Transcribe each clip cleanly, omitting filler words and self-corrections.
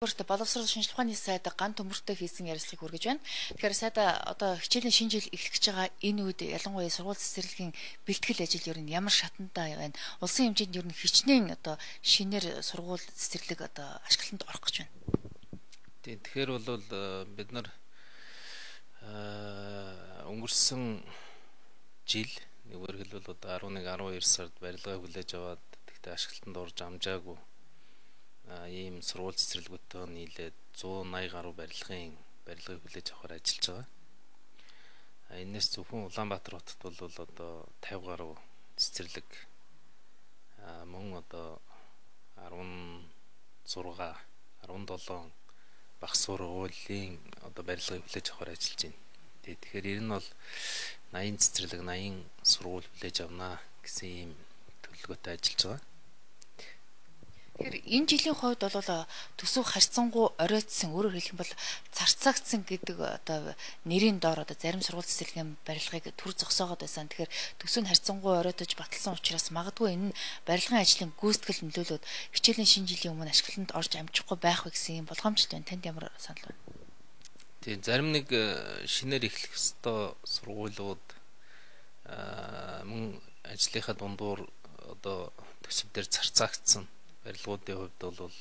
Өөртөө боловсрол шинжилгээ ухааны сайд ган төмөртэй хийсэн ярилцлагыг хүргэж байна. Тэгэхээр сайда одоо хичээлийн шинэ жил эхлэх гэж байгаа энэ үед ялангуяа сургууль цэцэрлэгийн бэлтгэл ажил ер нь ямар шатантай байна? Улсын хэмжээнд ер нь хичнээн одоо шинээр сургууль цэцэрлэг одоо ашиглалтанд орох гэж байна. Тэгэхээр бол бид нар өнгөрсөн жил нэгвэр хэлбэл одоо 11 12 сард барилгаа хүлээж аваад тэгтээ ашиглалтанд орж амжаагүй ийм сургууль цэцэрлэгүүдтэй нийлээд 180 гаруй барилгыг хүлээж авахар ажиллаж байгаа. Энээс зөвхөн Улаанбаатар хотод бол одоо 50 гаруй цэцэрлэг мөн одоо 17 багш сургуулийн одоо барилгыг хүлээж авахар ажиллаж байна. Тэгэхээр ер нь бол 80 цэцэрлэг 80 сургууль хүлээж авнаа гэсэн ийм төлөвлөгөөтэй ажиллаж байгаа. Тэгэхээр энэ жилийн хувьд бол төсөв харьцангуй оройтсон, өөрөөр хэлэх юм бол царцаагцсан гэдэг одоо нэрийн доор одоо зарим сургууль цэцэрлэгийн барилгыг төр зогсоогоод байсан. Тэгэхээр төсөв нь харьцангуй оройтож баталсан учраас магадгүй энэ барилгын ажлын гүйцэтгэл нөлөөлөд хичээлийн шинэ жилийн өмнө ашиглалтанд орж амжихгүй байх вэ гэсэн юм болгоомжтой байна. Танд ямар санал байна? Тийм, зарим нэг шинээр эхлэх ёстой сургуулиуд мөн ажлынхаа дундуур одоо төсөв дээр зарцаагдсан барилгуудын хувьд бол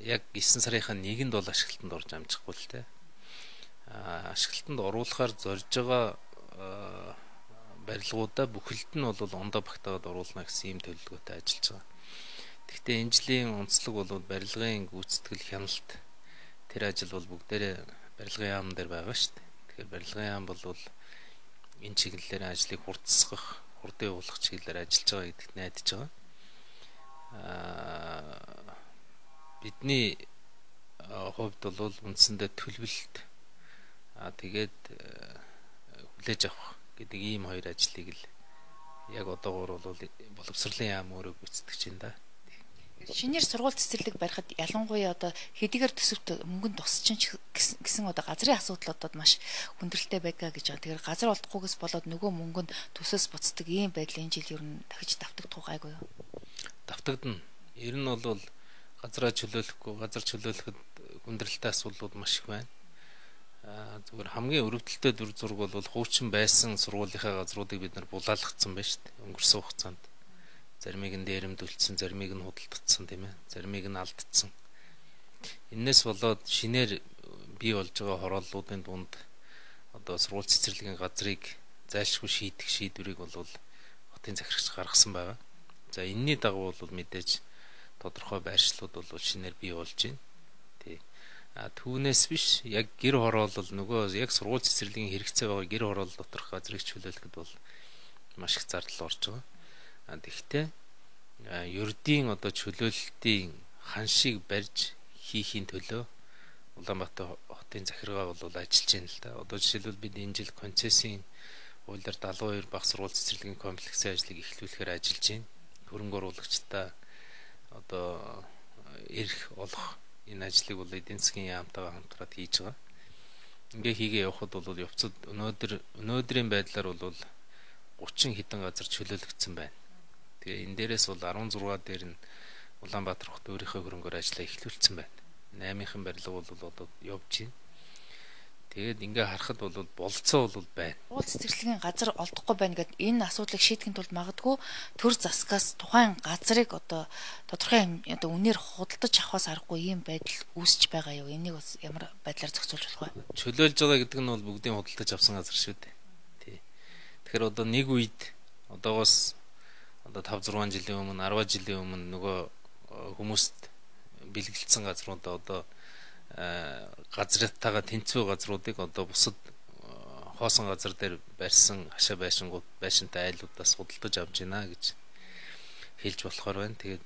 яг 9 сарынхаа 1-нд бол ашиглалтанд орж амжихгүй л те. Ашиглалтанд оруулахаар зорж байгаа барилгуудаа бүхэлд нь бол ондоо багтаагаад оруулна гэсэн ийм төлөвлөгөөтэй ажиллаж байгаа. Гэхдээ энэ жилийн онцлог бол барилгын гүйцэтгэл хяналт тэр ажил бол бүгдээрээ барилгын яам дээр байгаа шүү дээ. Тэгэхээр барилгын яам бол энэ чиглэлээр ажлыг хурдсгах, хурдан явуулах чиглэлээр ажиллаж байгаа гэдэгт найдаж байгаа. Бидний хувьд бол үндсэндээ төлөвлөлт тэгээд хүлээж авах гэдэг ийм хоёр ажлыг л яг одоогоор бол боловсролын яам өөрөө гүйцэтгэж байна да. Шинээр сургууль цэцэрлэг барихад ялангуяа одоо хэдийгээр төсөвт мөнгөнд тусч гэсэн одоо газрын асуудал одоо маш хүндрэлтэй байгаа гэж байгаа. Тэгэхээр газар олдохгүйгээс болоод нөгөө мөнгөнд төсөөс буцдаг ийм байдал энэ жил ер нь дахиж давтагдах гайгүй юу? Давтагдана. Ер нь бол газраа чөлөөлөхгүй, газар чөлөөлөхөд хүндрэлтэй асуудлууд маш их байна. Зүгээр хамгийн өрөвдөлтөй дүр зураг бол хуучин байсан сургуулийнхаа газруудыг бид нар булаалгацсан байна шүү дээ. Өнгөрсөн хугацаанд заримыг нь дээрэмдүүлсэн, заримыг нь худалдагдсан тийм ээ. Заримыг нь алдсан. Энээс болоод шинээр бий болж байгаа хорооллуудын дунд одоо сургууль цэцэрлэгийн газрыг зайлшгүй шийдэх шийдвэрийг бол хотын захирагч гаргасан байгаа. За энэний дагуу бол мэдээж тодорхой байршлууд бол шинээр бий болж байна. Тий. Түүнээс биш яг гэр хороолол нөгөө яг сургууль цэцэрлэгийн хэрэгцээ байгаа гэр хороолол доторх газрыг чөлөөлөхөд бол маш их зардал орж байгаа. Тэгэхдээ ердийн одоо чөлөөлөлтийн ханшийг барьж хийхийн төлөө Улаанбаатар хотын захиргаа бол ажиллаж байна л да. Одоо жишээлбэл бид энэ жил концессийн хуулиар 72 багш сургууль цэцэрлэгийн комплексийн ажлыг эхлүүлэхээр ажиллаж байна. Хөрөнгө оруулагчдаа одоо эрх олох энэ ажлыг бол эдийн засгийн яамтайгаа хамтраад хийж байгаа. Ингээ хийгээ явахад бол явцад өнөөдрийн байдлаар бол 30 хэдэн газар чөлөөлөгдсөн байна. Тэгээ энэ дээрээс бол 16 дээр нь Улаанбаатар хот өөрийнхөө хөрөнгөөр ажиллаа эхлүүлсэн байна. 8-ын барилга бол одоо явж байна. Тэгээд ингээ харахад бол болцоо бол байна. Сургууль цэцэрлэгийн газар олдохгүй байна гэдэг энэ асуудлыг шийдэхин тулд магадгүй төр засгаас тухайн газрыг одоо тодорхой одоо үнээр худалдаж авахаас аргагүй ийм байдал үүсэж байгаа юу? Энийг бас ямар байдлаар зохицуулж болох вэ? Чөлөөлж байгаа гэдэг нь бол бүгдийн худалдаж авсан газар шүү дээ. Тий. Тэгэхээр одоо нэг үед одоогоос одоо 5-6 жилийн өмнө 10 жилийн өмнө нөгөө хүмүүст бэлгэлцсэн газруудаа одоо газртайгаа тэнцвүү газруудыг одоо бусад хоосон газар дээр барьсан хашаа байшингууд байшинтай айлуудаас худалдаж авч байна гэж хэлж болохоор байна. Тэгээд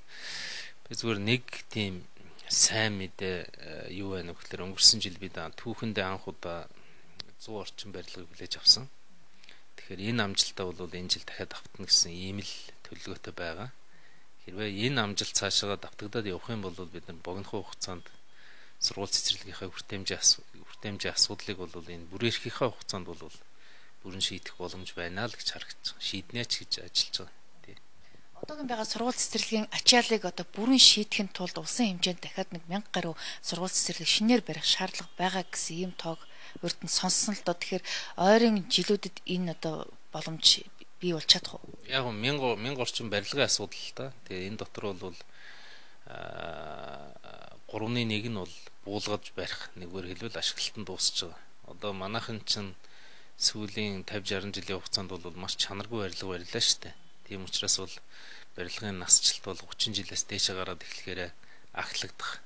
би зүгээр нэг тийм сайн мэдээ юу байна вэ гэхээр өнгөрсөн жил бид түүхэндээ анх удаа 100 орчим барилгыг хүлээж авсан. Тэгэхээр энэ амжилтаа бол энэ жил дахиад давтна гэсэн ийм л төлөвлөгөөтэй байгаа. Хэрвээ энэ амжилт цаашаа давтагдаад явах юм бол бид нар богинохон хугацаанд сургууль цэцэрлэгийнхаа хүртээмжийн асуудлыг бол энэ бүр эрхийнхаа хугацаанд бол бүрэн шийдэх боломж байна л гэж харагдаж байгаа. Шийднэ ч гэж ажиллаж байгаа. Тий. Одоогийн байгаа сургууль цэцэрлэгийн ачааллыг одоо бүрэн шийдэхин тулд улсын хэмжээнд дахиад 1000 гаруй сургууль цэцэрлэг шинээр барих шаардлага байгаа гэсэн ийм тоог урд нь сонссон л доо. Тэгэхээр ойрын жилүүдэд энэ одоо боломж бий болж чадах уу? Яг нь 1000 орчим барилгын асуудал л да. Тэгээ энэ дотор бол 3-1 нь бол буулгаж барих, нэггээр хэлбэл ашиглалтанд дуусч байгаа. Одоо манайхан чинь сүүлийн 50-60 жилийн хугацаанд бол маш чанаргүй барилга барилаа шүү дээ. Тийм учраас бол барилгын насжилт бол 30 жилээс дээш гараад эхлэхээр ахлагдах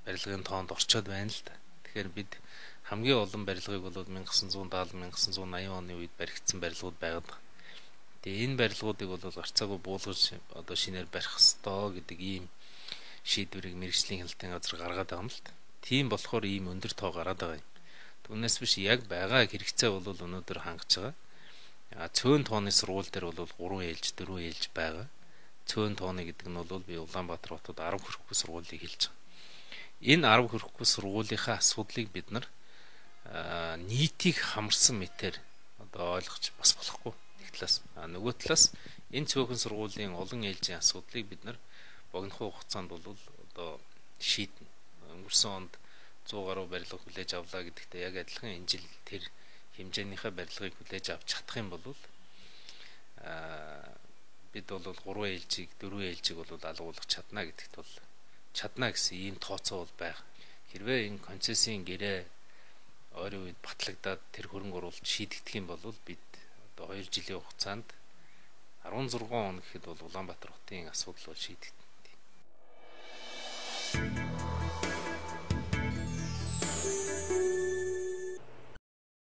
барилгын тоонд орчоод байна л да. Тэгэхээр бид хамгийн олон барилгыг бол 1970 1980 оны үед баригдсан барилгууд байгаад байна. Тэгээ энэ барилгуудыг бол гарцаагүй буулгаж одоо шинээр барих ёстой гэдэг ийм шийдвэрийг мэрэгжлийн хяналтын газар гаргаад байгаа юм л да. Тийм болохоор ийм өндөр тоо гараад байгаа юм. Түүнээс биш яг байгаа хэрэгцээ бол өнөөдөр хангаж байгаа. Цөөн тооны сургууль дээр бол 3 ээлж 4 ээлж байгаа. Цөөн тооны гэдэг нь бол би Улаанбаатар хотод 10 хүрэхгүй сургуулийг хэлж байгаа. Энэ 10 хүрэхгүй сургуулийнхаа асуудлыг бид нар нийтийг хамарсан мэтээр одоо ойлгож бас болохгүй. Нэг талаас нөгөө талаас энэ цөөхөн сургуулийн олон ээлжийн асуудлыг бид нар богино хугацаанд бол одоо шийднэ. Өнгөрсөн онд 100 гаруй барилга хүлээж авлаа гэдэгтээ яг адилхан энэ жил тэр хэмжээнийхээ барилгыг хүлээж авч чадах юм бол бид бол 3 ээлжийг 4 ээлжийг бол алгуулах чадна гэдэгт бол чадна гэсэн ийм тооцоо бол байна. Хэрвээ энэ концессийн гэрээ ойрын үед батлагдаад тэр хөрөнгө оруулалт шийдэгдэх юм бол бид одоо 2 жилийн хугацаанд 16 он гэхэд бол Улаанбаатар хотын асуудал бол шийдэгдэнэ.